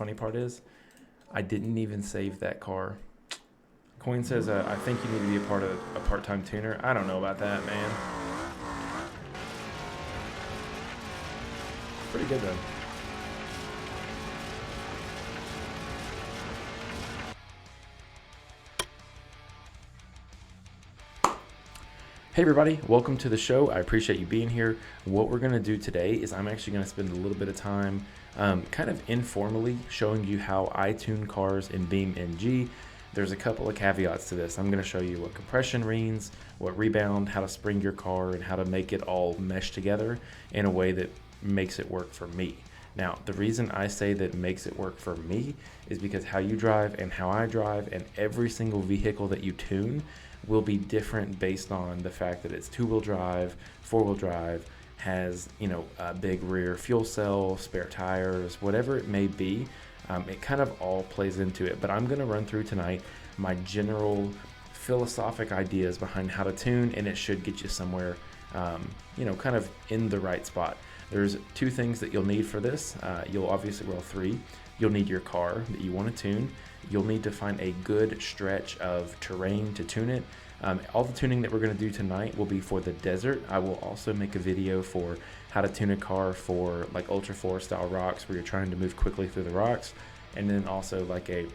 funny part is, I didn't even save that car. Coin says, I think you need to be a part of a part-time tuner. I don't know about that, man. Pretty good though. Hey everybody, welcome to the show. I appreciate you being here. What we're going to do today is I'm actually going to spend a little bit of time kind of informally showing you how I tune cars in BeamNG. There's a couple of caveats to this. I'm going to show you what compression means, what rebound, how to spring your car, and how to make it all mesh together in a way that makes it work for me. Now, the reason I say that makes it work for me is because how you drive and how I drive and every single vehicle that you tune will be different based on the fact that it's two-wheel drive, four-wheel drive, has, you know, a big rear fuel cell, spare tires, whatever it may be. It kind of all plays into it, but I'm going to run through tonight my general philosophic ideas behind how to tune, and it should get you somewhere, you know, kind of in the right spot. There's two things that you'll need for this. You'll obviously, well, three. You'll need your car that you want to tune. You'll need to find a good stretch of terrain to tune it. All the tuning that we're going to do tonight will be for the desert. I will also make a video for how to tune a car for like Ultra 4 style rocks where you're trying to move quickly through the rocks, and then also like a,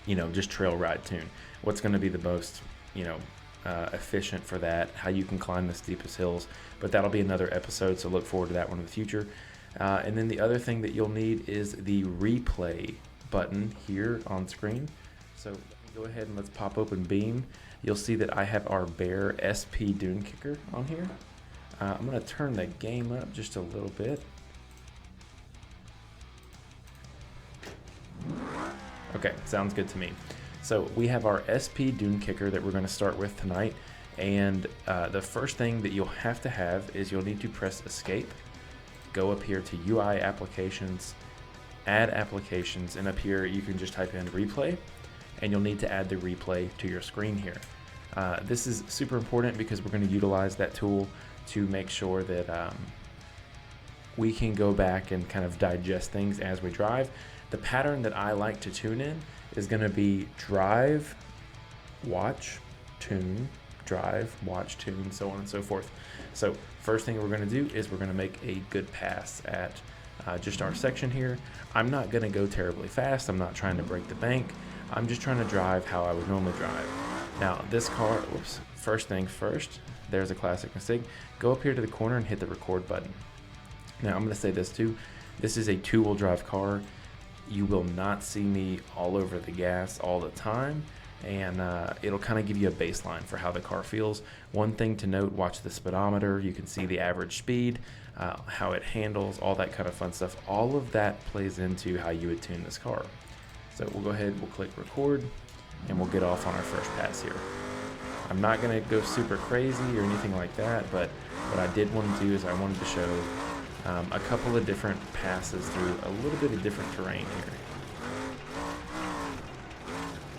you know, just trail ride tune. What's going to be the most, you know, efficient for that, how you can climb the steepest hills, but that'll be another episode, so look forward to that one in the future. And then the other thing that you'll need is the replay button here on screen. So go ahead and let's pop open Beam. You'll see that I have our Bear SP Dune Kicker on here. I'm going to turn the game up just a little bit. Okay, sounds good to me. So we have our SP Dune Kicker that we're going to start with tonight, and the first thing that you'll have to have is you'll need to press escape, go up here to UI applications, add applications, and up here you can just type in replay, and you'll need to add the replay to your screen here. This is super important because we're going to utilize that tool to make sure that we can go back and kind of digest things as we drive. The pattern that I like to tune in is going to be drive, watch, tune, drive, watch, tune, so on and so forth. So first thing we're going to do is we're going to make a good pass at just our section here. I'm not going to go terribly fast. I'm not trying to break the bank. I'm just trying to drive how I would normally drive. Now this car, whoops, first thing first, there's a classic mistake. Go up here to the corner and hit the record button. Now I'm going to say this too. This is a two-wheel drive car. You will not see me all over the gas all the time, and it'll kind of give you a baseline for how the car feels. One thing to note, watch the speedometer. You can see the average speed, how it handles, all that kind of fun stuff. All of that plays into how you would tune this car. So we'll go ahead, we'll click record, and we'll get off on our first pass here. I'm not going to go super crazy or anything like that, but what I did want to do is I wanted to show a couple of different passes through a little bit of different terrain here.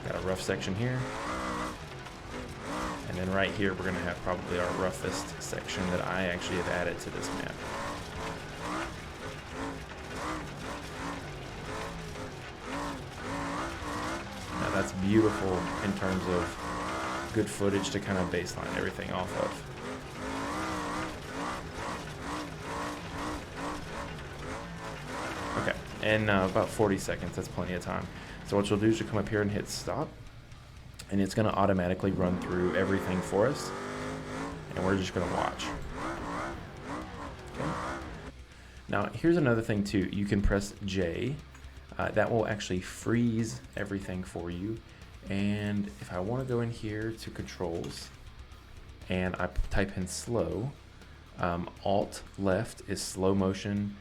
Got a rough section here, and then right here we're going to have probably our roughest section that I actually have added to this map. Now that's beautiful in terms of good footage to kind of baseline everything off of. Okay, and about 40 seconds, that's plenty of time. So what you'll do is you'll come up here and hit stop, and it's going to automatically run through everything for us, and we're just going to watch. Okay. Now here's another thing too. You can press J. That will actually freeze everything for you. And if I want to go in here to controls and I type in slow, Alt left is slow motion,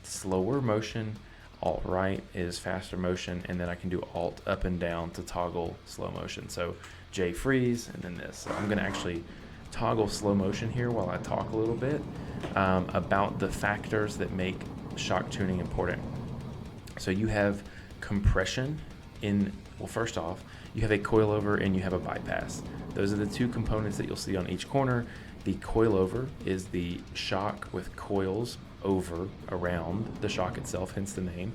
slower motion, Alt right is faster motion, and then I can do Alt up and down to toggle slow motion. So J freeze and then this. So I'm going to actually toggle slow motion here while I talk a little bit about the factors that make shock tuning important. So you have compression in, well, first off, you have a coilover and you have a bypass. Those are the two components that you'll see on each corner. The coilover is the shock with coils over around the shock itself, hence the name.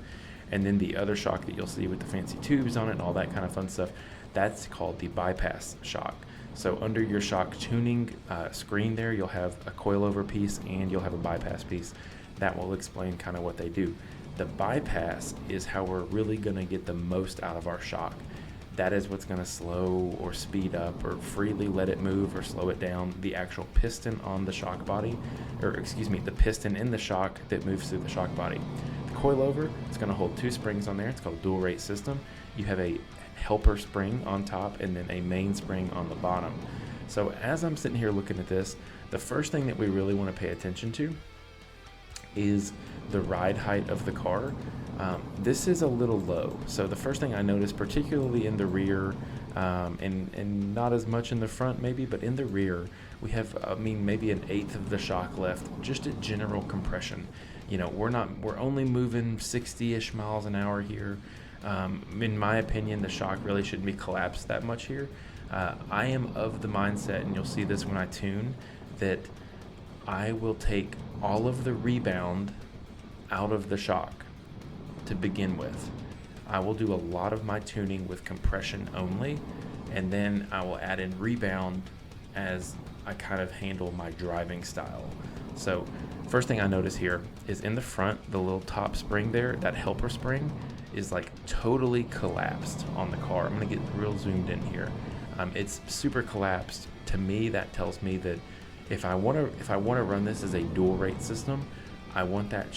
And then the other shock that you'll see with the fancy tubes on it and all that kind of fun stuff, that's called the bypass shock. So under your shock tuning screen there, you'll have a coilover piece and you'll have a bypass piece. That will explain kind of what they do. The bypass is how we're really going to get the most out of our shock. That is what's going to slow or speed up or freely let it move or slow it down the actual piston on the shock body, or excuse me, the piston in the shock that moves through the shock body. The coilover, it's going to hold two springs on there. It's called a dual rate system. You have a helper spring on top and then a main spring on the bottom. So as I'm sitting here looking at this, the first thing that we really want to pay attention to is the ride height of the car. This is a little low. So the first thing I noticed, particularly in the rear, and not as much in the front maybe, but in the rear, we have, maybe an eighth of the shock left, just at general compression. You know, we're only moving 60-ish miles an hour here. In my opinion, the shock really shouldn't be collapsed that much here. I am of the mindset, and you'll see this when I tune, that I will take all of the rebound out of the shock to begin with. I will do a lot of my tuning with compression only, and then I will add in rebound as I kind of handle my driving style. So first thing I notice here is in the front, the little top spring there, that helper spring is like totally collapsed on the car. I'm gonna get real zoomed in here. It's super collapsed. To me, that tells me that if I want to run this as a dual rate system, I want that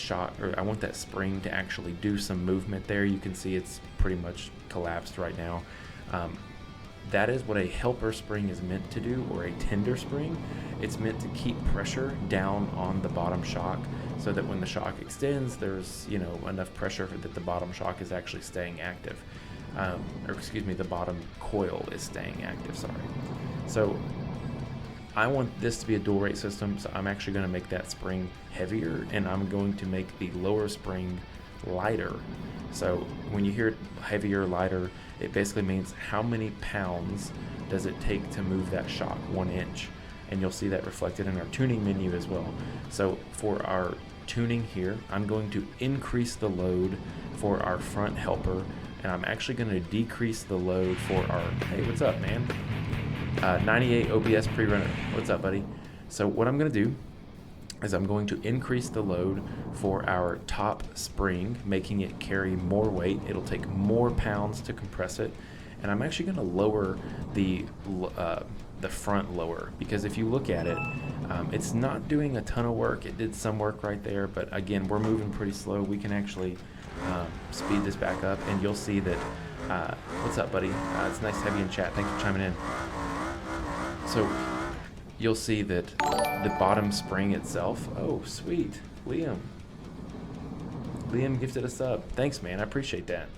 spring to actually do some movement there. You can see it's pretty much collapsed right now. That is what a helper spring is meant to do, or a tender spring. It's meant to keep pressure down on the bottom shock so that when the shock extends, there's enough pressure that the bottom shock is actually staying active. The bottom coil is staying active, sorry. So I want this to be a dual rate system, so I'm actually going to make that spring heavier, and I'm going to make the lower spring lighter. So when you hear heavier, lighter, it basically means how many pounds does it take to move that shock 1 inch. And you'll see that reflected in our tuning menu as well. So for our tuning here, I'm going to increase the load for our front helper, and I'm actually going to decrease the load for our, hey, what's up, man? 98 OBS pre-runner. What's up, buddy? So what I'm going to do is I'm going to increase the load for our top spring, making it carry more weight. It'll take more pounds to compress it. And I'm actually going to lower the front lower, because if you look at it, it's not doing a ton of work. It did some work right there, but again, we're moving pretty slow. We can actually speed this back up, and you'll see that, what's up, buddy? It's nice to have you in chat. Thanks for chiming in. So you'll see that the bottom spring itself, oh, sweet, Liam gifted us up. Thanks, man, I appreciate that.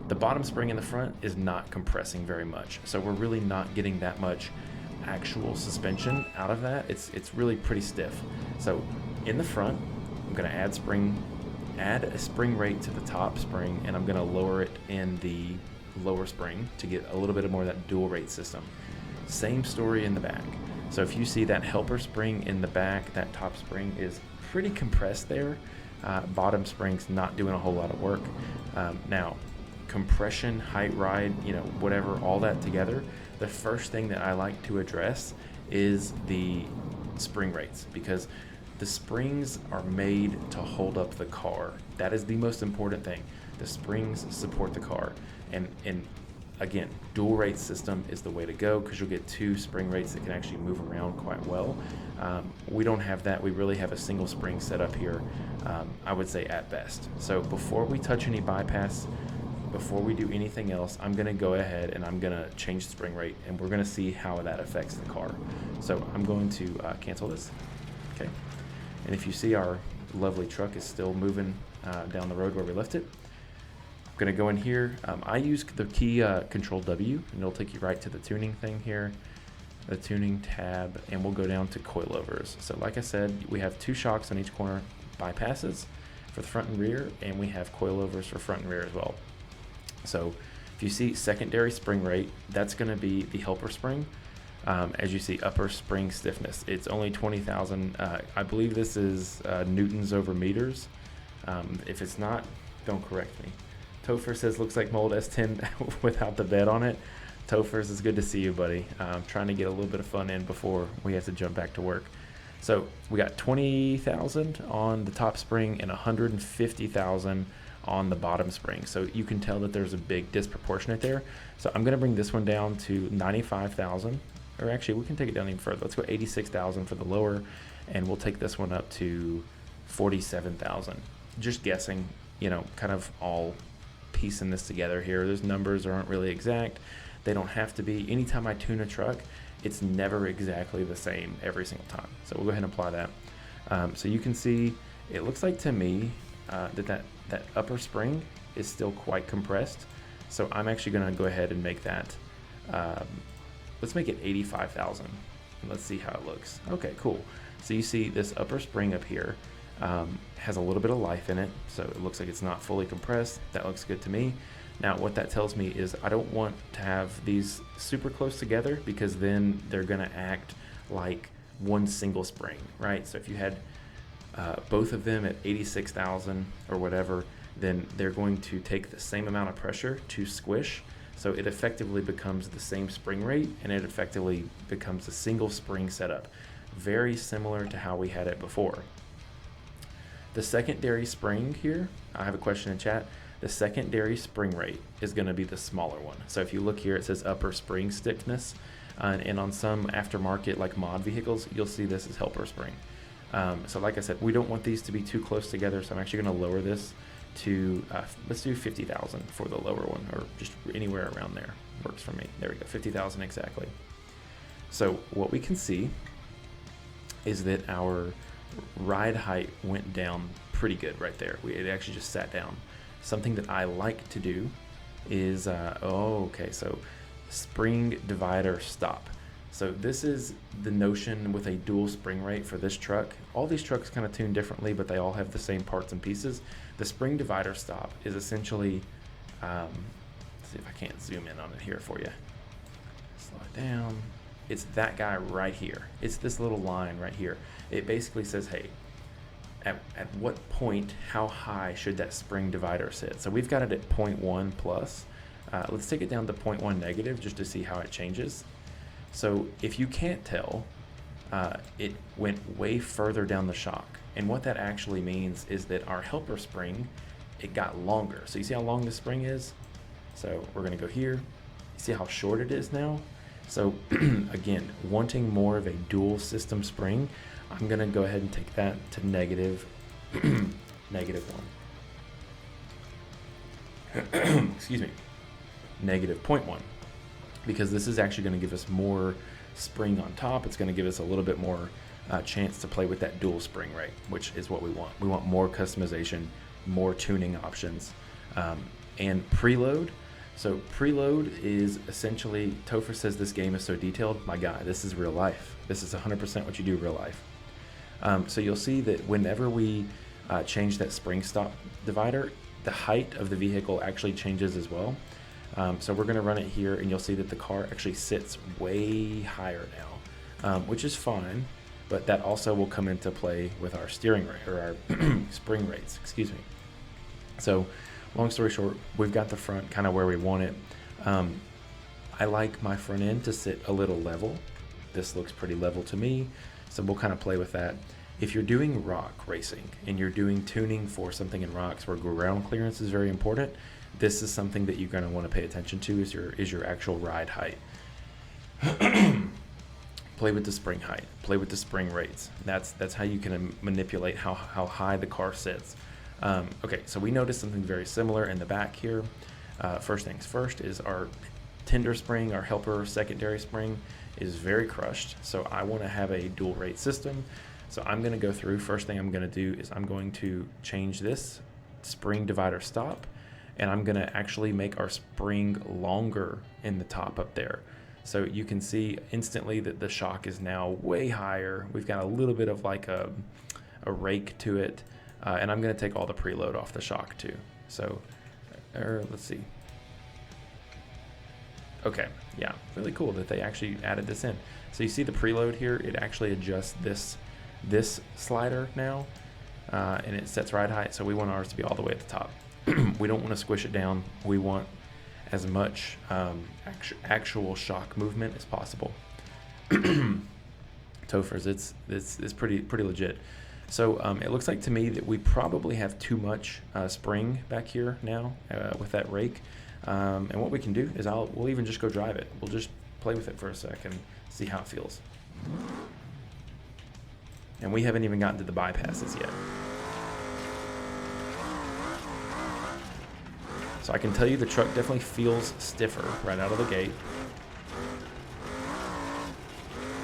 The bottom spring in the front is not compressing very much, so we're really not getting that much actual suspension out of that. It's really pretty stiff. So in the front, I'm going to add a spring rate to the top spring, and I'm going to lower it in the lower spring to get a little bit more of that dual rate system. Same story in the back. So if you see that helper spring in the back, that top spring is pretty compressed there. Bottom spring's not doing a whole lot of work. Now, compression, height ride, whatever, all that together, the first thing that I like to address is the spring rates, because the springs are made to hold up the car. That is the most important thing. The springs support the car. And again, dual rate system is the way to go, because you'll get two spring rates that can actually move around quite well. We don't have that. We really have a single spring set up here, I would say, at best. So before we touch any bypass, before we do anything else, I'm going to go ahead and I'm going to change the spring rate, and we're going to see how that affects the car. So I'm going to cancel this. Okay. And if you see, our lovely truck is still moving down the road where we left it. I'm going to go in here. I use the key Control W, and it'll take you right to the tuning thing here, the tuning tab, and we'll go down to coilovers. So like I said, we have two shocks on each corner, bypasses for the front and rear, and we have coilovers for front and rear as well. So if you see secondary spring rate, that's going to be the helper spring. As you see, upper spring stiffness, it's only 20,000. I believe this is newtons over meters. If it's not, Don't correct me. Topher says looks like mold S10 without the bed on it. Tophers, it's good to see you, buddy. Trying to get a little bit of fun in before we have to jump back to work. So we got 20,000 on the top spring and 150,000 on the bottom spring. So you can tell that there's a big disproportionate there. So I'm gonna bring this one down to 95,000, or actually we can take it down even further. Let's go 86,000 for the lower, and we'll take this one up to 47,000. Just guessing, you know, kind of all piecing this together here. Those numbers aren't really exact. They don't have to be. Anytime I tune a truck, it's never exactly the same every single time. So we'll go ahead and apply that. So you can see, it looks like to me that upper spring is still quite compressed. So I'm actually gonna go ahead and make that, let's make it 85,000. And let's see how it looks. Okay, cool. So you see this upper spring up here has a little bit of life in it. So it looks like it's not fully compressed. That looks good to me. Now what that tells me is I don't want to have these super close together, because then they're gonna act like one single spring, right? So if you had both of them at 86,000 or whatever, then they're going to take the same amount of pressure to squish. So it effectively becomes the same spring rate, and it effectively becomes a single spring setup. Very similar to how we had it before. The secondary spring here, I have a question in chat. The secondary spring rate is going to be the smaller one. So if you look here, it says upper spring stiffness, and on some aftermarket like mod vehicles, you'll see this as helper spring. So like I said, we don't want these to be too close together, so I'm actually going to lower this to, let's do 50,000 for the lower one, or just anywhere around there works for me. There we go, 50,000 exactly. So what we can see is that our ride height went down pretty good right there. It actually just sat down. Something that I like to do is, so spring divider stop. So this is the notion with a dual spring rate for this truck. All these trucks kind of tune differently, but they all have the same parts and pieces. The spring divider stop is essentially, let's see if I can't zoom in on it here for you. Slow it down. It's that guy right here. It's this little line right here. It basically says, hey, at what point, how high should that spring divider sit? So we've got it at 0.1 plus. Let's take it down to 0.1 negative just to see how it changes. So if you can't tell, it went way further down the shock. And what that actually means is that our helper spring, it got longer. So you see how long the spring is? So we're gonna go here. You see how short it is now? So again, wanting more of a dual system spring, I'm gonna go ahead and take that to negative, negative 1. Excuse me, negative 0.1. Because this is actually going to give us more spring on top. It's going to give us a little bit more chance to play with that dual spring rate, which is what we want. We want more customization, more tuning options, and preload. So preload is essentially, Topher says this game is so detailed. My guy, this is real life. This is 100% what you do real life. So you'll see that whenever we change that spring stop divider, the height of the vehicle actually changes as well. So we're going to run it here, and you'll see that the car actually sits way higher now, which is fine, but that also will come into play with our steering rate, or our spring rates, excuse me. So long story short, we've got the front kind of where we want it. I like my front end to sit a little level. This looks pretty level to me, so we'll kind of play with that. If you're doing rock racing and you're doing tuning for something in rocks where ground clearance is very important, this is something that you're going to want to pay attention to, is your actual ride height. Play with the spring height, play with the spring rates. That's how you can manipulate how high the car sits. Okay, so we noticed something very similar in the back here. First things first is our tender spring, our helper secondary spring is very crushed. So I want to have a dual rate system. So I'm going to go through, first thing I'm going to do is I'm going to change this spring divider stop, and I'm going to actually make our spring longer in the top up there. So you can see instantly that the shock is now way higher. We've got a little bit of like a rake to it. And I'm going to take all the preload off the shock too. So let's see. Okay, yeah, really cool that they actually added this in. So you see the preload here, it actually adjusts this slider now, and it sets ride height. So we want ours to be all the way at the top. We don't want to squish it down. We want as much actual shock movement as possible. Tophers, it's pretty legit. So it looks like to me that we probably have too much spring back here now with that rake. And what we can do is we'll even just go drive it. We'll just play with it for a second, see how it feels. And we haven't even gotten to the bypasses yet. So I can tell you the truck definitely feels stiffer right out of the gate.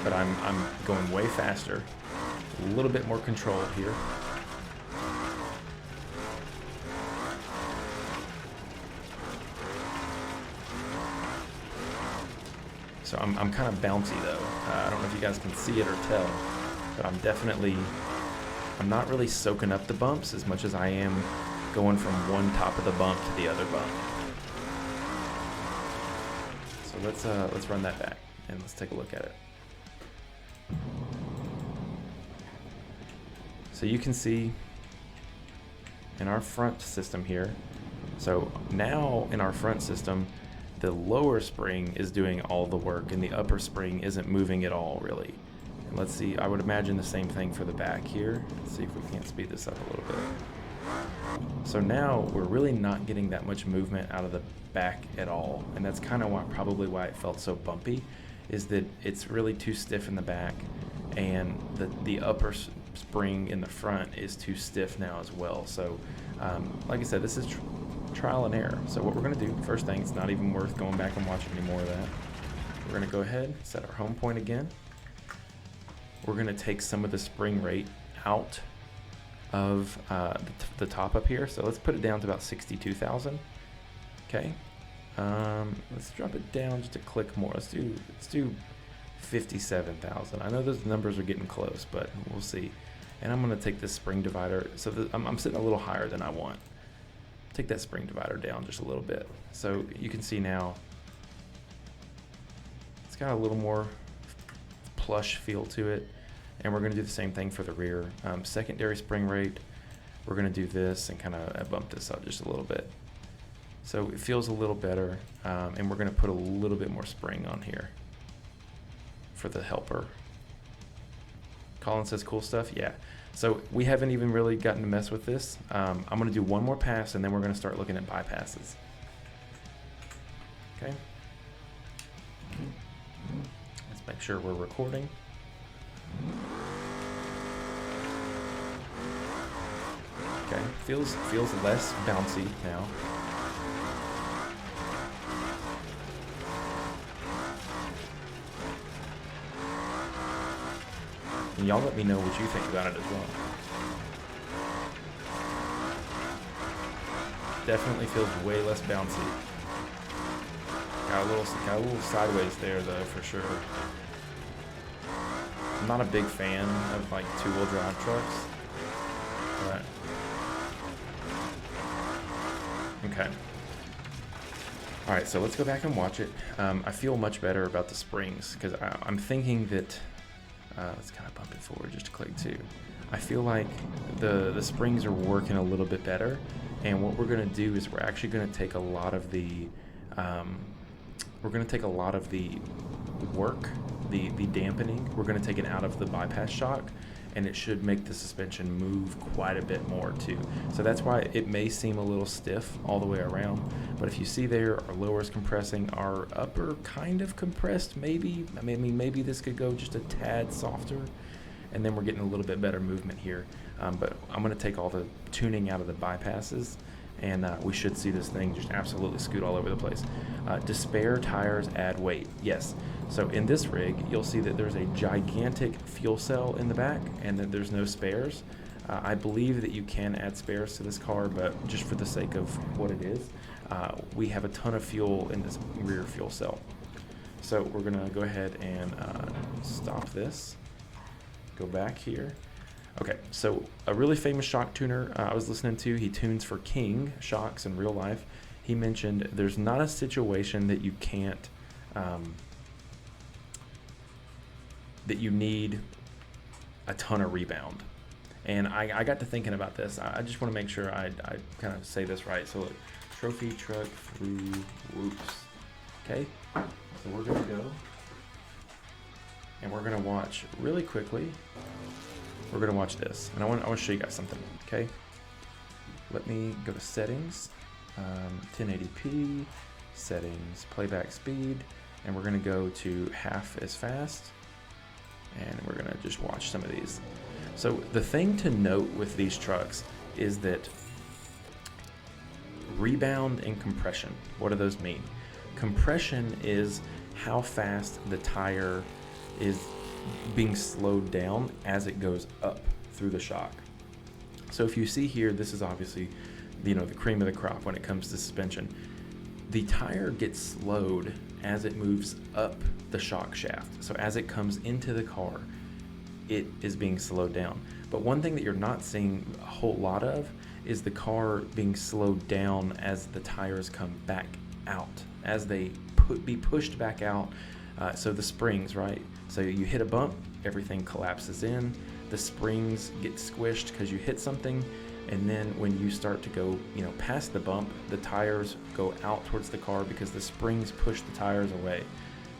But I'm going way faster. A little bit more control here. So I'm kind of bouncy though. I don't know if you guys can see it or tell, but I'm not really soaking up the bumps as much as I am going from one top of the bump to the other bump. So let's run that back and let's take a look at it. So you can see in our front system here, so now in our front system, the lower spring is doing all the work and the upper spring isn't moving at all really. And let's see, I would imagine the same thing for the back here. Let's see if we can't speed this up a little bit. So now we're really not getting that much movement out of the back at all. And that's kind of probably why it felt so bumpy, is that it's really too stiff in the back and the upper spring in the front is too stiff now as well. So like I said, this is trial and error. So what we're going to do, first thing, it's not even worth going back and watching any more of that. We're going to go ahead, set our home point again. We're going to take some of the spring rate out of the top up here. So let's put it down to about 62,000. Okay. Let's drop it down just a click more. Let's do 57,000. I know those numbers are getting close, but we'll see. And I'm going to take this spring divider. So I'm sitting a little higher than I want. Take that spring divider down just a little bit. So you can see now it's got a little more plush feel to it. And we're going to do the same thing for the rear. Secondary spring rate, we're going to do this and kind of bump this up just a little bit. So it feels a little better. And we're going to put a little bit more spring on here for the helper. Colin says cool stuff. Yeah. So we haven't even really gotten to mess with this. I'm going to do one more pass and then we're going to start looking at bypasses. Okay. Let's make sure we're recording. Okay, feels less bouncy now. And y'all let me know what you think about it as well. Definitely feels way less bouncy. Got a little sideways there though, for sure. I'm not a big fan of like two-wheel drive trucks, but okay. All right, so let's go back and watch it. I feel much better about the springs because I'm thinking that let's kind of bump it forward just a click too. I feel like the springs are working a little bit better, and what we're going to do is we're actually going to take a lot of the work, the dampening. We're going to take it out of the bypass shock, and it should make the suspension move quite a bit more too. So that's why it may seem a little stiff all the way around. But if you see there, our lower is compressing, our upper kind of compressed maybe. I mean, maybe this could go just a tad softer, and then we're getting a little bit better movement here. But I'm going to take all the tuning out of the bypasses, and we should see this thing just absolutely scoot all over the place. Do spare tires add weight? Yes. So in this rig, you'll see that there's a gigantic fuel cell in the back, and that there's no spares. I believe that you can add spares to this car, but just for the sake of what it is, we have a ton of fuel in this rear fuel cell. So we're going to go ahead and stop this. Go back here. Okay, so a really famous shock tuner I was listening to, he tunes for King shocks in real life. He mentioned there's not a situation that you can't, that you need a ton of rebound. And I got to thinking about this. I just want to make sure I kind of say this right. So look, trophy truck through whoops. Okay, so we're gonna go and we're gonna watch really quickly. We're gonna watch this, and I want to show you guys something. Okay, let me go to settings, 1080p, settings, playback speed, and we're gonna go to half as fast, and we're gonna just watch some of these. So the thing to note with these trucks is that rebound and compression. What do those mean? Compression is how fast the tire is being slowed down as it goes up through the shock. So if you see here, this is obviously, the cream of the crop when it comes to suspension. The tire gets slowed as it moves up the shock shaft. So as it comes into the car, it is being slowed down. But one thing that you're not seeing a whole lot of is the car being slowed down as the tires come back out, as they be pushed back out. So the springs, right? So you hit a bump, everything collapses in, the springs get squished because you hit something, and then when you start to go, past the bump, the tires go out towards the car because the springs push the tires away,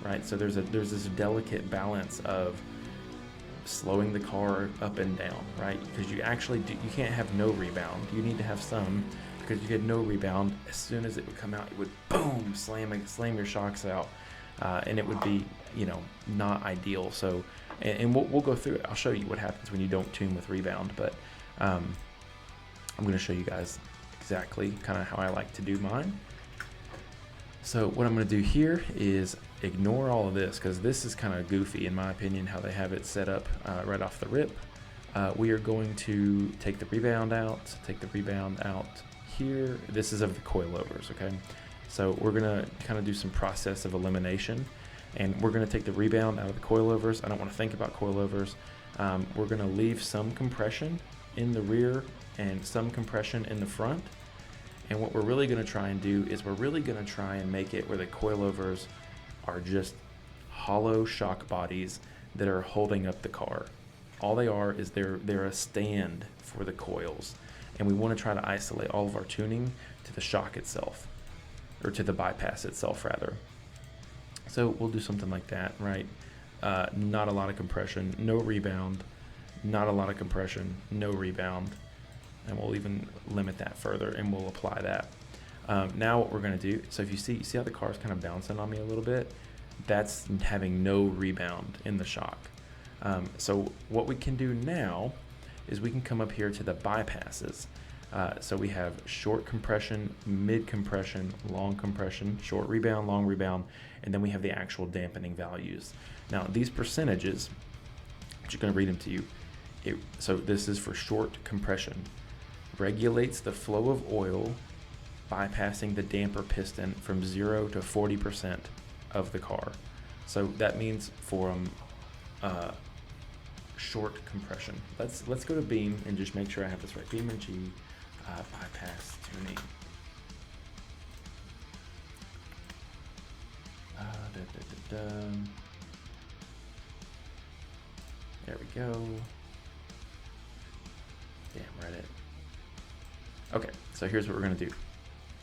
right? So there's this delicate balance of slowing the car up and down, right? Because you can't have no rebound. You need to have some, because you get no rebound. As soon as it would come out, it would boom, slam your shocks out, and it would be, not ideal. So, and we'll go through it. I'll show you what happens when you don't tune with rebound, but I'm going to show you guys exactly kind of how I like to do mine. So what I'm going to do here is ignore all of this, because this is kind of goofy in my opinion how they have it set up right off the rip. We are going to take the rebound out here. This is of the coilovers, okay? So we're going to kind of do some process of elimination, and we're going to take the rebound out of the coilovers. I don't want to think about coilovers. We're going to leave some compression in the rear and some compression in the front. And what we're really going to try and do is we're really going to try and make it where the coilovers are just hollow shock bodies that are holding up the car. All they are is they're a stand for the coils. And we want to try to isolate all of our tuning to the shock itself, or to the bypass itself rather. So we'll do something like that, right? Not a lot of compression, no rebound, not a lot of compression, no rebound. And we'll even limit that further, and we'll apply that. Now what we're going to do, so if you see how the car's kind of bouncing on me a little bit, that's having no rebound in the shock. So what we can do now is we can come up here to the bypasses. So we have short compression, mid compression, long compression, short rebound, long rebound, and then we have the actual dampening values. Now these percentages, I'm just going to read them to you. So this is for short compression. Regulates the flow of oil, bypassing the damper piston from 0 to 40% of the car. So that means for short compression. Let's go to Beam and just make sure I have this right. BeamNG bypass tuning. There we go. Damn, Reddit. Okay, so here's what we're gonna do.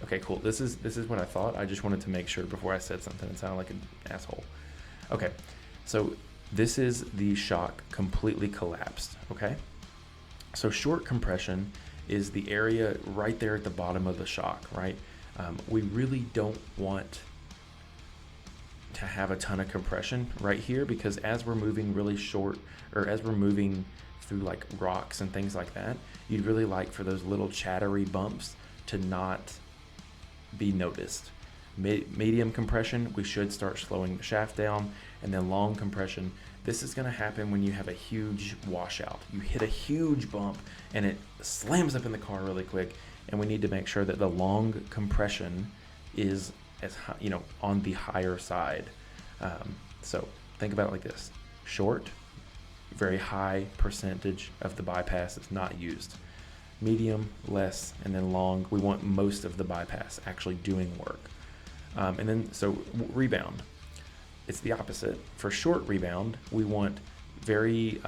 Okay, cool. This is what I thought. I just wanted to make sure before I said something. It sounded like an asshole. Okay, so this is the shock completely collapsed. Okay, so short compression is the area right there at the bottom of the shock, right? We really don't want to have a ton of compression right here, because as we're moving really short, or as we're moving through like rocks and things like that, you'd really like for those little chattery bumps to not be noticed. Medium compression, we should start slowing the shaft down, and then long compression, this is going to happen when you have a huge washout. You hit a huge bump and it slams up in the car really quick, and we need to make sure that the long compression is as high, on the higher side. So think about it like this: short, very high percentage of the bypass is not used. Medium, less, and then long, we want most of the bypass actually doing work. And then, so rebound, it's the opposite. For short rebound, we want very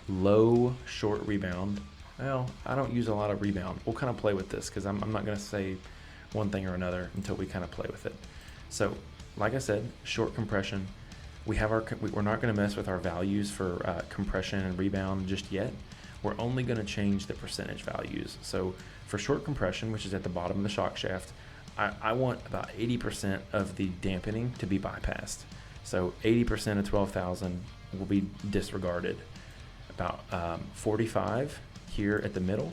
low short rebound. Well, I don't use a lot of rebound. We'll kind of play with this because I'm not going to say one thing or another until we kind of play with it. So, like I said, short compression. We're not going to mess with our values for compression and rebound just yet. We're only going to change the percentage values. So for short compression, which is at the bottom of the shock shaft, I want about 80% of the dampening to be bypassed. So 80% of 12,000 will be disregarded. About 45 here at the middle,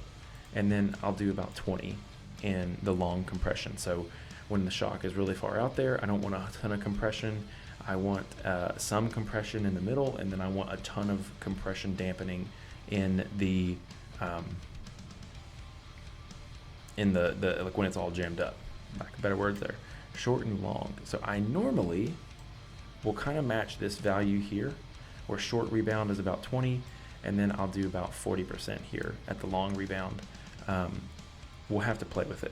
and then I'll do about 20 in the long compression. So when the shock is really far out there, I don't want a ton of compression. I want some compression in the middle, and then I want a ton of compression dampening in the like when it's all jammed up. Like better words there. Short and long. So I normally will kind of match this value here, where short rebound is about 20, and then I'll do about 40% here at the long rebound. We'll have to play with it.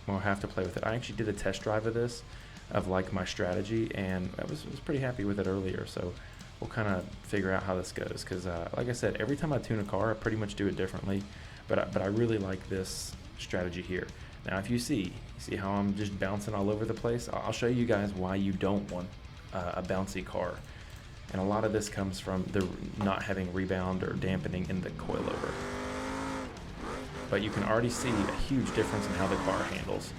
I actually did a test drive of this, of like my strategy, and I was pretty happy with it earlier. So we'll kind of figure out how this goes, because like I said, every time I tune a car, I pretty much do it differently. But I really like this strategy here. Now, if you see how I'm just bouncing all over the place, I'll show you guys why you don't want a bouncy car. And a lot of this comes from the not having rebound or dampening in the coilover. But you can already see a huge difference in how the car handles.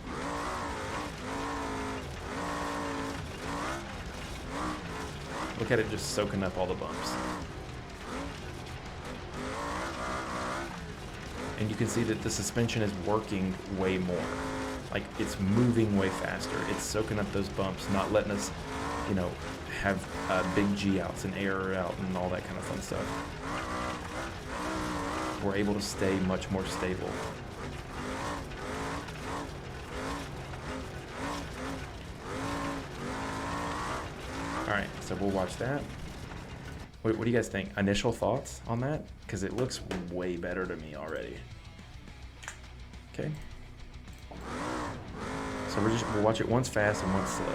Look at it just soaking up all the bumps. And you can see that the suspension is working way more. Like, it's moving way faster. It's soaking up those bumps, not letting us, have big G outs and air out and all that kind of fun stuff. We're able to stay much more stable. All right, so we'll watch that. What do you guys think? Initial thoughts on that? Because it looks way better to me already. Okay. So we'll watch it once fast and once slow.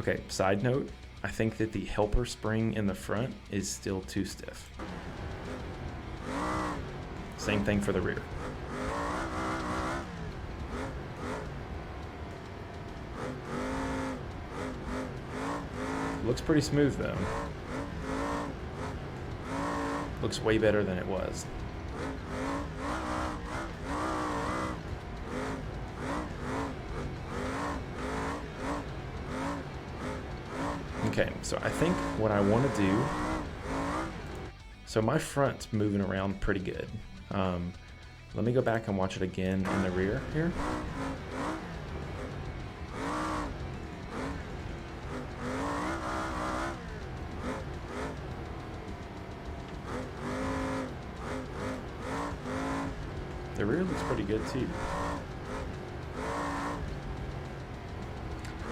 Okay, side note, I think that the helper spring in the front is still too stiff. Same thing for the rear. Looks pretty smooth though. Looks way better than it was. Okay, so I think what I want to do, so my front's moving around pretty good. Let me go back and watch it again in the rear here. The rear looks pretty good too.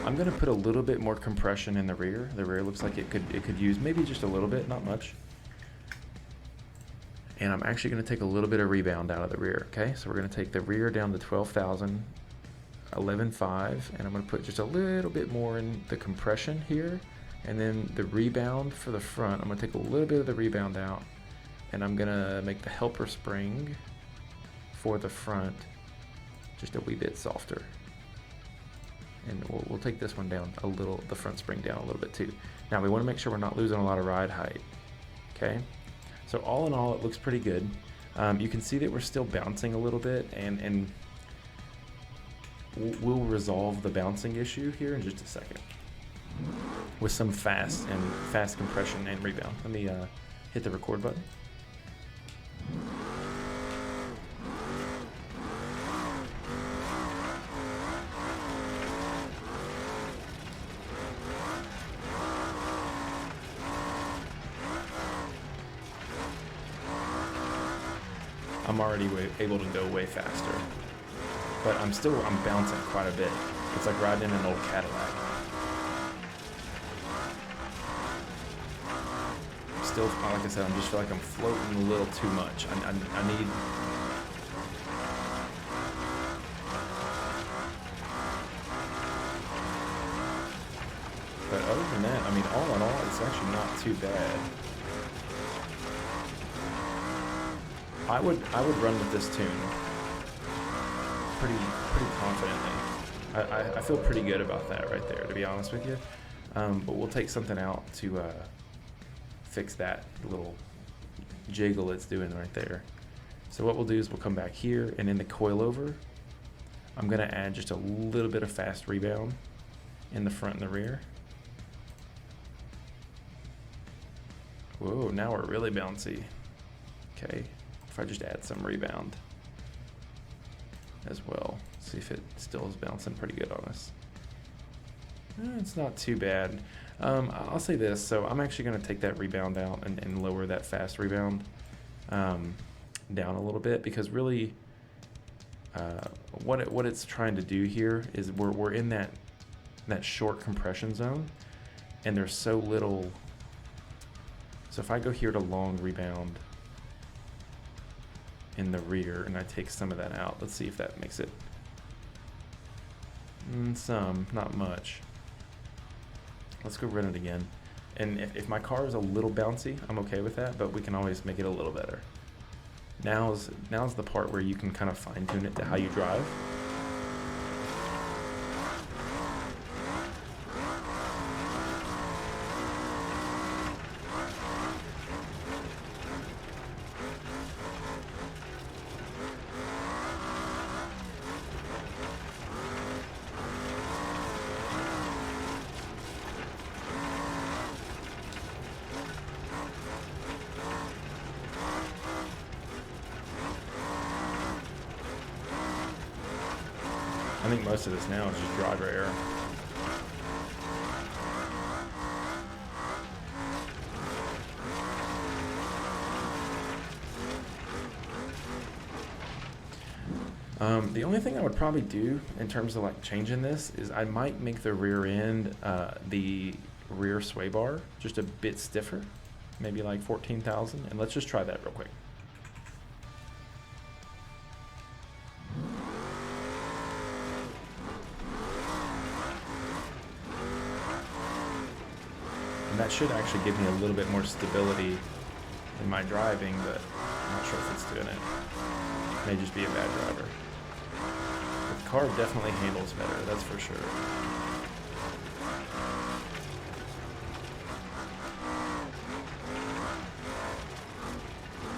I'm gonna put a little bit more compression in the rear. The rear looks like it could use maybe just a little bit, not much. And I'm actually gonna take a little bit of rebound out of the rear, okay? So we're gonna take the rear down to 12,000, 11.5, and I'm gonna put just a little bit more in the compression here. And then the rebound for the front, I'm gonna take a little bit of the rebound out, and I'm gonna make the helper spring for the front just a wee bit softer. And we'll take this one down a little, the front spring down a little bit too. Now we want to make sure we're not losing a lot of ride height. Okay, so all in all, it looks pretty good. You can see that we're still bouncing a little bit, and we'll resolve the bouncing issue here in just a second with some fast compression and rebound. Let me hit the record button. I'm already able to go way faster, but I'm bouncing quite a bit. It's like riding in an old Cadillac. Still, like I said, I just feel like I'm floating a little too much. I need. But other than that, I mean, all in all, it's actually not too bad. I would run with this tune pretty confidently. I feel pretty good about that right there, to be honest with you. But we'll take something out to fix that little jiggle it's doing right there. So what we'll do is we'll come back here, and in the coilover, I'm gonna add just a little bit of fast rebound in the front and the rear. Whoa, now we're really bouncy. Okay, if I just add some rebound as well, see if it still is bouncing pretty good on us. It's not too bad. I'll say this, so I'm actually gonna take that rebound out and lower that fast rebound down a little bit, because really what it's trying to do here is we're in that short compression zone, and there's so little. So if I go here to long rebound in the rear and I take some of that out, let's see if that makes it some, not much. Let's go run it again. And if my car is a little bouncy, I'm okay with that, but we can always make it a little better. Now's the part where you can kind of fine tune it to how you drive. I think most of this now is just driver error. The only thing I would probably do in terms of like changing this is I might make the rear end, the rear sway bar, just a bit stiffer, maybe like 14,000, and let's just try that real quick. And that should actually give me a little bit more stability in my driving, but I'm not sure if it's doing it. It may just be a bad driver. But the car definitely handles better, that's for sure.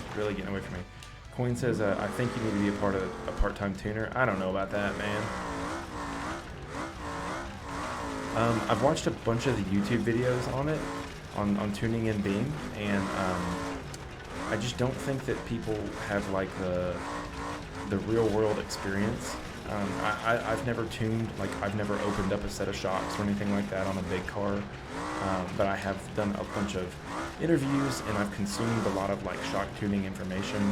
It's really getting away from me. Coin says, I think you need to be a part of a part-time tuner. I don't know about that, man. I've watched a bunch of the YouTube videos on it, on tuning in Beam, and I just don't think that people have like the real world experience. I've never tuned, like I've never opened up a set of shocks or anything like that on a big car, but I have done a bunch of interviews, and I've consumed a lot of like shock tuning information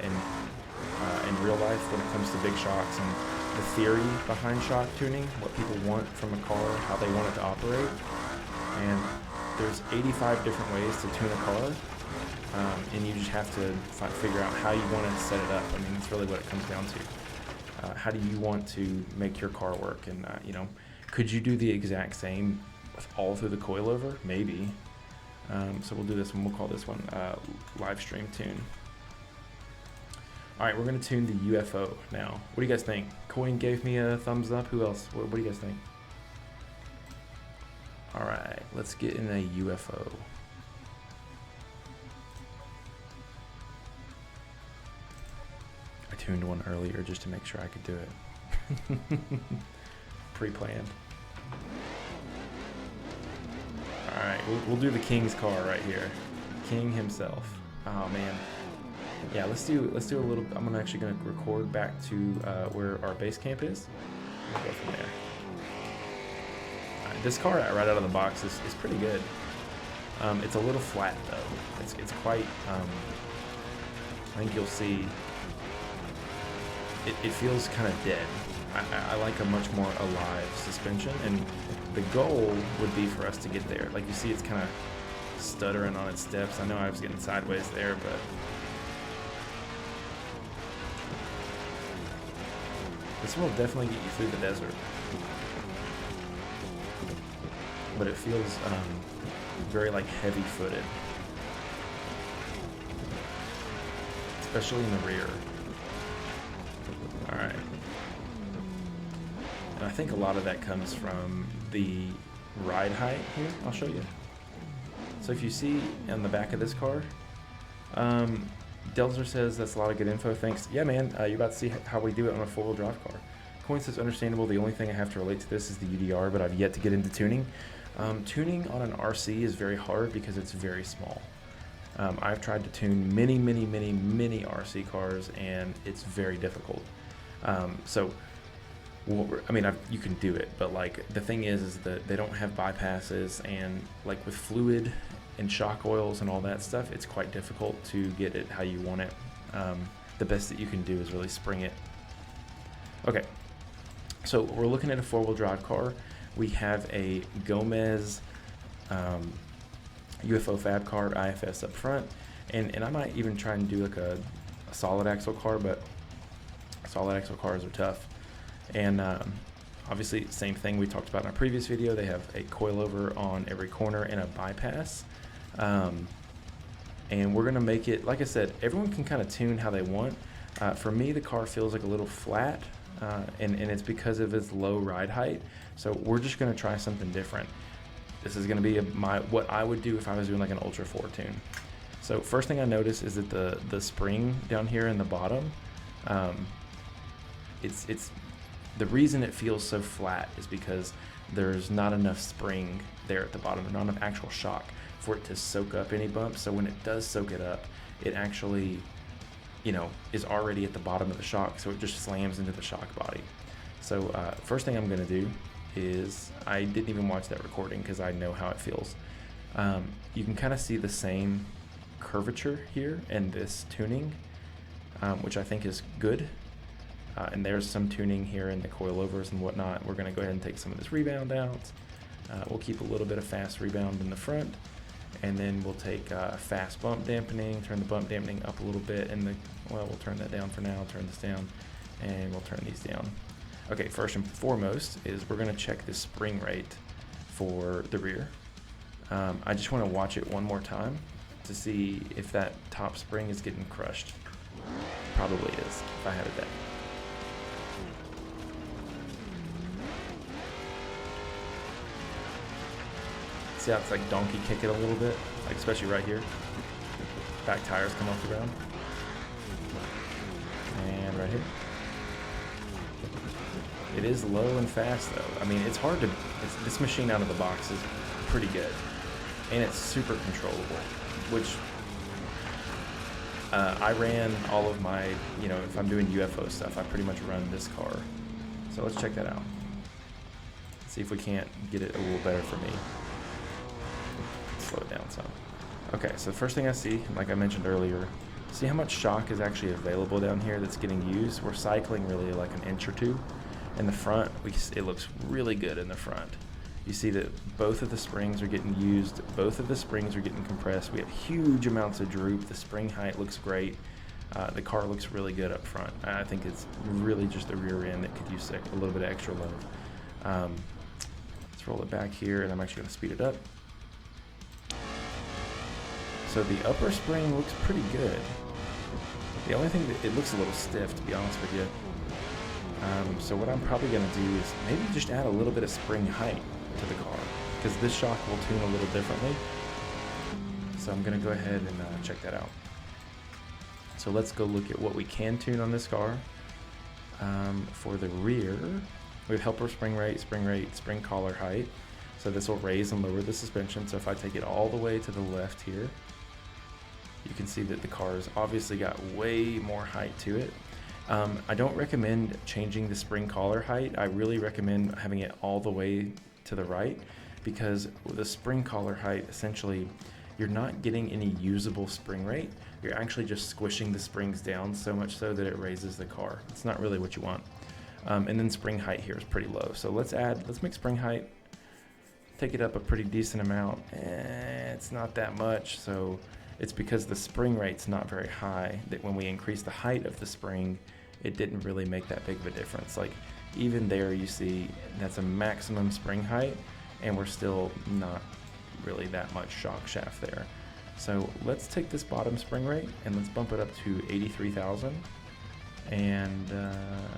in real life when it comes to big shocks and the theory behind shock tuning, what people want from a car, how they want it to operate. And there's 85 different ways to tune a car, and you just have to figure out how you want to set it up. I mean, that's really what it comes down to. How do you want to make your car work? And you know, could you do the exact same all through the coilover? Maybe. So we'll do this one. We'll call this one live stream tune. All right, we're gonna tune the UFO now. What do you guys think? Coin gave me a thumbs up. Who else? What do you guys think? All right, let's get in a UFO. I tuned one earlier just to make sure I could do it. Pre-planned. All right, we'll do the King's car right here. King himself. Oh man. Yeah, let's do a little. I'm actually gonna record back to where our base camp is. We'll go from there. This car right out of the box is pretty good. It's a little flat though. It's quite. I think you'll see. It feels kind of dead. I like a much more alive suspension, and the goal would be for us to get there. Like you see, it's kind of stuttering on its steps. I know I was getting sideways there, but. This will definitely get you through the desert, but it feels very like heavy footed, especially in the rear. All right. And I think a lot of that comes from the ride height here. I'll show you. So if you see on the back of this car, Delzer says that's a lot of good info. Thanks. Yeah, man. You're about to see how we do it on a four-wheel drive car. Coin says understandable. The only thing I have to relate to this is the UDR, but I've yet to get into tuning. Tuning on an RC is very hard because it's very small. I've tried to tune many RC cars, and it's very difficult. You can do it, but like the thing is that they don't have bypasses, and like with fluid and shock oils and all that stuff, it's quite difficult to get it how you want it. The best that you can do is really spring it. Okay, so we're looking at a four-wheel drive car. We have a Gomez UFO fab car, IFS up front, and I might even try and do like a solid axle car, but solid axle cars are tough. And obviously, same thing we talked about in our previous video. They have a coilover on every corner and a bypass. And we're gonna make it, like I said, everyone can kind of tune how they want. For me, the car feels like a little flat, and it's because of its low ride height. So we're just gonna try something different. This is gonna be what I would do if I was doing like an Ultra 4 tune. So first thing I notice is that the spring down here in the bottom, it's the reason it feels so flat is because there's not enough spring there at the bottom, not enough actual shock for it to soak up any bumps. So when it does soak it up, it actually, is already at the bottom of the shock, so it just slams into the shock body. So first thing I'm gonna do is, I didn't even watch that recording because I know how it feels. You can kind of see the same curvature here in this tuning, which I think is good. And there's some tuning here in the coilovers and whatnot. We're going to go ahead and take some of this rebound out. We'll keep a little bit of fast rebound in the front, and then we'll take fast bump dampening, turn the bump dampening up a little bit, and we'll turn that down for now, turn this down, and we'll turn these down. Okay, first and foremost is we're going to check the spring rate for the rear. I just want to watch it one more time to see if that top spring is getting crushed. Probably is, if I had it that. See how it's like donkey kick it a little bit, like especially right here. Back tires come off the ground. And right here. It is low and fast though. I mean, it's hard to, this machine out of the box is pretty good. And it's super controllable, which I ran all of my, if I'm doing UFO stuff, I pretty much run this car. So let's check that out. See if we can't get it a little better for me. Slow it down some. Okay, so the first thing I see, like I mentioned earlier, see how much shock is actually available down here that's getting used? We're cycling really like an inch or two. In the front, it looks really good in the front. You see that both of the springs are getting used, both of the springs are getting compressed. We have huge amounts of droop. The spring height looks great. The car looks really good up front. I think it's really just the rear end that could use a little bit of extra love. Let's roll it back here, and I'm actually going to speed it up. So the upper spring looks pretty good. The only thing that it looks a little stiff, to be honest with you. So what I'm probably going to do is maybe just add a little bit of spring height to the car, because this shock will tune a little differently. So I'm going to go ahead and check that out. So let's go look at what we can tune on this car. For the rear, we have helper spring rate, spring collar height. So this will raise and lower the suspension. So if I take it all the way to the left here, you can see that the car's obviously got way more height to it. I don't recommend changing the spring collar height. I really recommend having it all the way to the right, because with the spring collar height, essentially, you're not getting any usable spring rate. You're actually just squishing the springs down so much so that it raises the car. It's not really what you want. And then spring height here is pretty low. So let's make spring height, take it up a pretty decent amount. It's not that much, so it's because the spring rate's not very high that when we increase the height of the spring, it didn't really make that big of a difference. Like even there you see that's a maximum spring height, and we're still not really that much shock shaft there. So let's take this bottom spring rate and let's bump it up to 83,000, and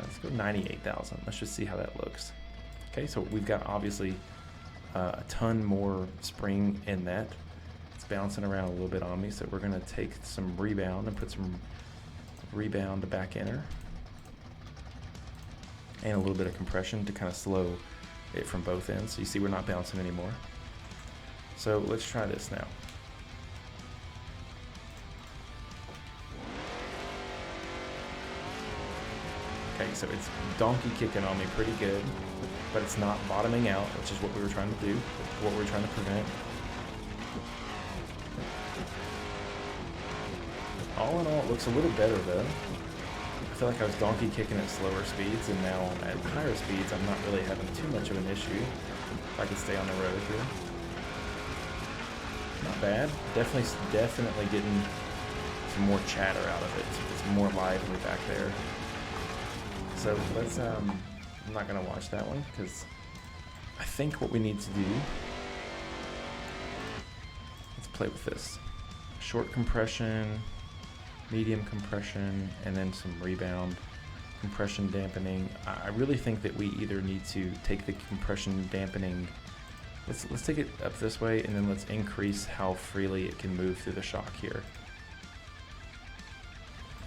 let's go 98,000. Let's just see how that looks. Okay, so we've got obviously a ton more spring in that. It's bouncing around a little bit on me, so we're gonna take some rebound and put some rebound back inner and a little bit of compression to kind of slow it from both ends. So you see we're not bouncing anymore. So let's try this now. Okay, so it's donkey kicking on me pretty good, but it's not bottoming out, which is what we were trying to do, what we were trying to prevent. All in all, it looks a little better though. I feel like I was donkey kicking at slower speeds, and now at higher speeds, I'm not really having too much of an issue. If I could stay on the road here. Not bad. Definitely getting some more chatter out of it. It's more lively back there. So let's, I'm not gonna watch that one because I think what we need to do, let's play with this. Short compression, medium compression, and then some rebound compression dampening. I really think that we either need to take the compression dampening, let's take it up this way, and then let's increase how freely it can move through the shock here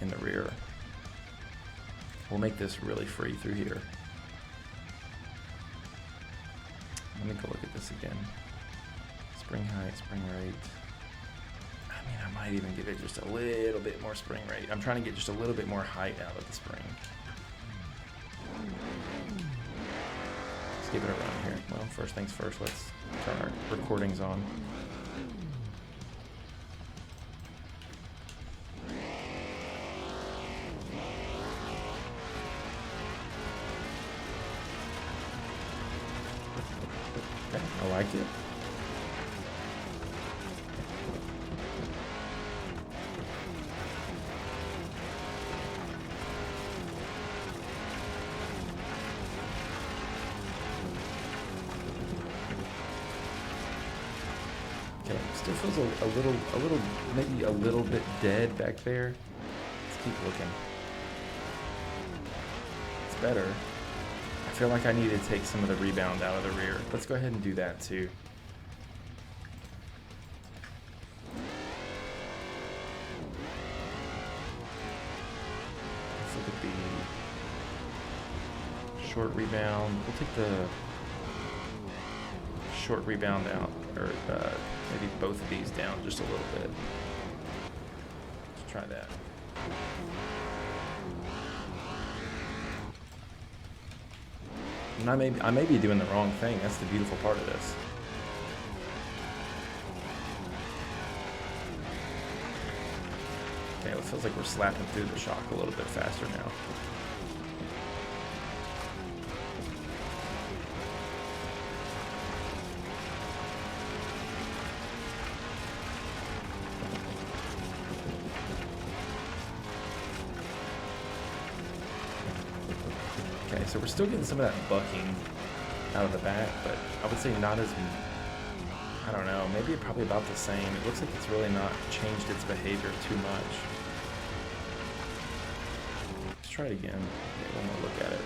in the rear. We'll make this really free through here. Let me go look at this again. Spring height, spring rate. I mean, I might even give it just a little bit more spring rate. I'm trying to get just a little bit more height out of the spring. Let's give it a run here. Well, first things first, let's turn our recordings on. Okay, I like it. Okay, still feels a little, maybe a little bit dead back there. Let's keep looking. It's better. I feel like I need to take some of the rebound out of the rear. Let's go ahead and do that too. Let's look at the short rebound. We'll take the short rebound out, or maybe both of these down just a little bit. Let's try that. And I may be doing the wrong thing. That's the beautiful part of this. Okay, it feels like we're slapping through the shock a little bit faster now. Okay, so we're still getting some of that bucking out of the back, but I would say not as, I don't know, maybe probably about the same. It looks like it's really not changed its behavior too much. Let's try it again. Get one more look at it.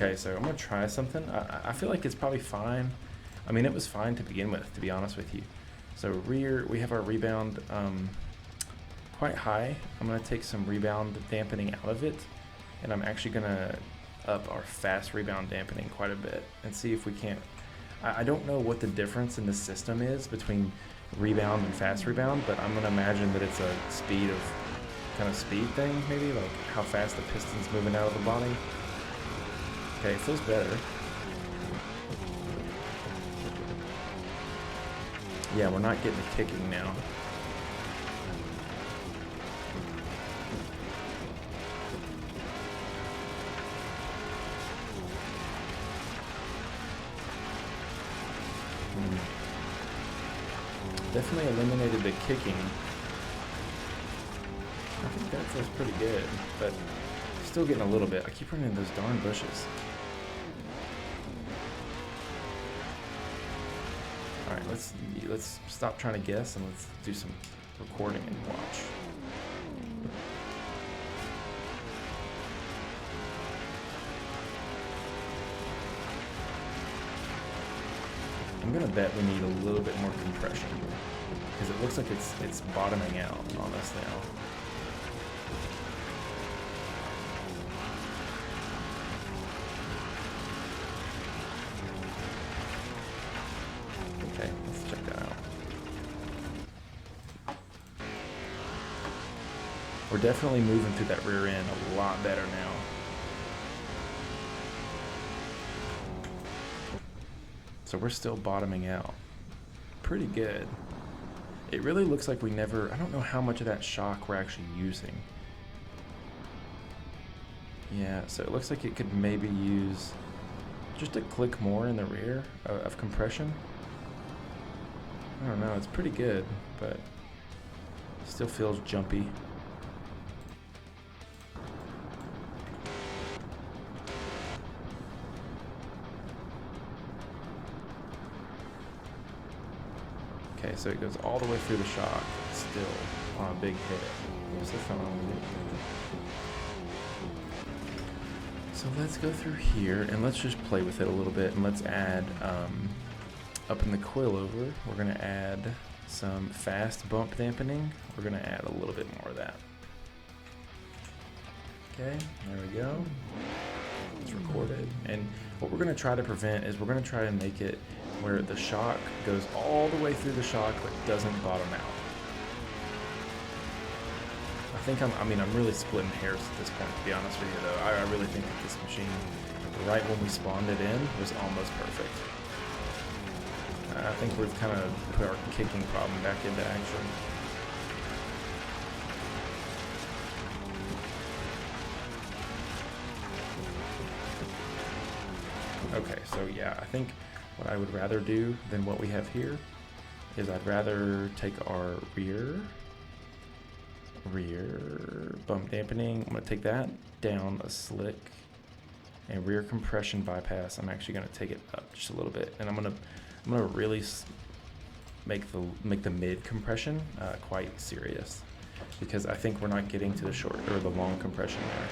Okay, so I'm gonna try something. I feel like it's probably fine. I mean, it was fine to begin with, to be honest with you. So rear, we have our rebound quite high. I'm gonna take some rebound dampening out of it, and I'm actually gonna up our fast rebound dampening quite a bit and see if we can't. I don't know what the difference in the system is between rebound and fast rebound, but I'm gonna imagine that it's a speed of, kind of speed thing, maybe, like how fast the piston's moving out of the body. Okay, it feels better. Yeah, we're not getting the kicking now. Definitely eliminated the kicking. I think that feels pretty good, but still getting a little bit. I keep running into those darn bushes. All right, let's stop trying to guess and let's do some recording and watch. I'm gonna bet we need a little bit more compression because it looks like it's bottoming out on us now. Okay, let's check that out. We're definitely moving through that rear end a lot better now. So we're still bottoming out. Pretty good. It really looks like we never, I don't know how much of that shock we're actually using. Yeah, so it looks like it could maybe use just a click more in the rear of compression. I don't know, it's pretty good, but still feels jumpy. Okay, so it goes all the way through the shock, still on a big hit. What's the phone on? So let's go through here and let's just play with it a little bit, and let's add, up in the coilover, we're gonna add some fast bump dampening. We're gonna add a little bit more of that. Okay, there we go. It's recorded. And what we're gonna try to prevent is we're gonna try to make it where the shock goes all the way through the shock but doesn't bottom out. I think I'm really splitting hairs at this point, to be honest with you, though. I really think that this machine, right when we spawned it in, was almost perfect. I think we've kind of put our kicking problem back into action. Okay, so yeah, I think what I would rather do than what we have here is I'd rather take our rear bump dampening. I'm gonna take that down a slick, and rear compression bypass. I'm actually gonna take it up just a little bit, and I'm gonna really make the mid compression quite serious, because I think we're not getting to the short or the long compression there.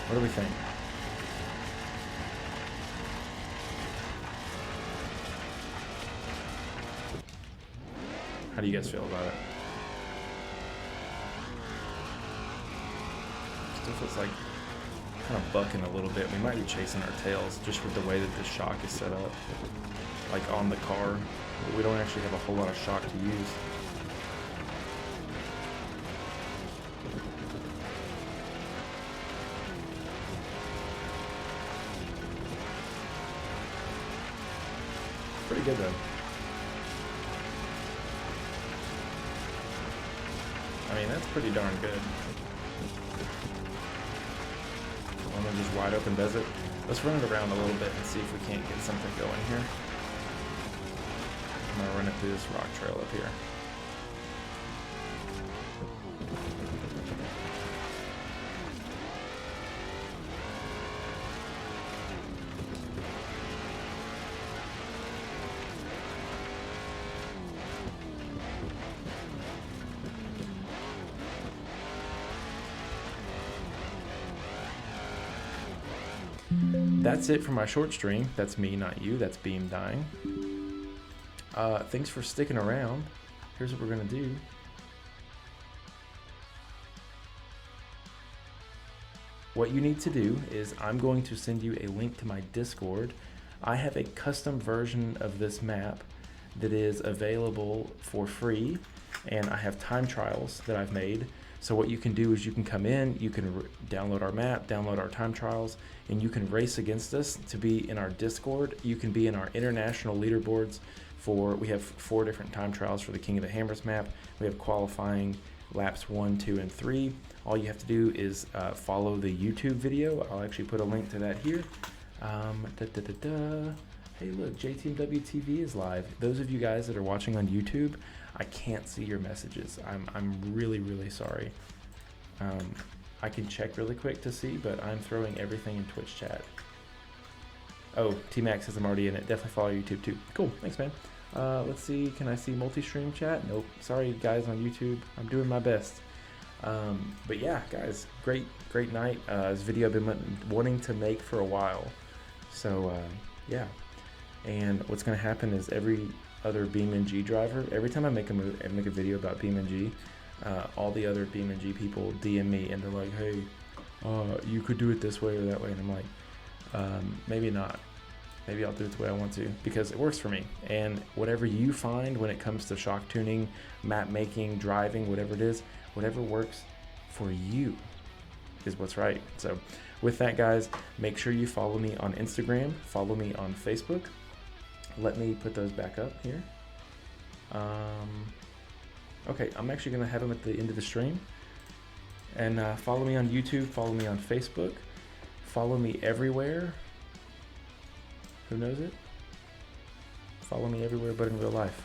What do we think? How do you guys feel about it? Still feels like kind of bucking a little bit. We might be chasing our tails just with the way that the shock is set up. Like on the car, we don't actually have a whole lot of shock to use. Pretty good though. I mean, that's pretty darn good. One that just wide open does it. Let's run it around a little bit and see if we can't get something going here. I'm gonna run it through this rock trail up here. That's it for my short stream. That's me, not you. That's Beam dying. Thanks for sticking around. Here's what we're gonna do. What you need to do is I'm going to send you a link to my Discord. I have a custom version of this map that is available for free, and I have time trials that I've made. So what you can do is you can come in, you can download our map, download our time trials, and you can race against us to be in our Discord. You can be in our international leaderboards we have 4 different time trials for the King of the Hammers map. We have qualifying laps 1, 2, and 3. All you have to do is follow the YouTube video. I'll actually put a link to that here. Hey look, JTMW TV is live. Those of you guys that are watching on YouTube, I can't see your messages. I'm really, really sorry. I can check really quick to see, but I'm throwing everything in Twitch chat. Oh, T-Max says I'm already in it. Definitely follow YouTube too. Cool, thanks man. Let's see, can I see multi-stream chat? Nope, sorry guys on YouTube. I'm doing my best. But yeah, guys, great night. This video I've been wanting to make for a while. So yeah, and what's gonna happen is every other BeamNG driver, every time I make a video about BeamNG, all the other BeamNG people DM me and they're like, hey, you could do it this way or that way, and I'm like, maybe not. Maybe I'll do it the way I want to because it works for me. And whatever you find when it comes to shock tuning, map making, driving, whatever it is, whatever works for you is what's right. So with that, guys, make sure you follow me on Instagram, follow me on Facebook. Let me put those back up here. Okay, I'm actually gonna have them at the end of the stream. And follow me on YouTube, follow me on Facebook, follow me everywhere. Who knows it? Follow me everywhere but in real life.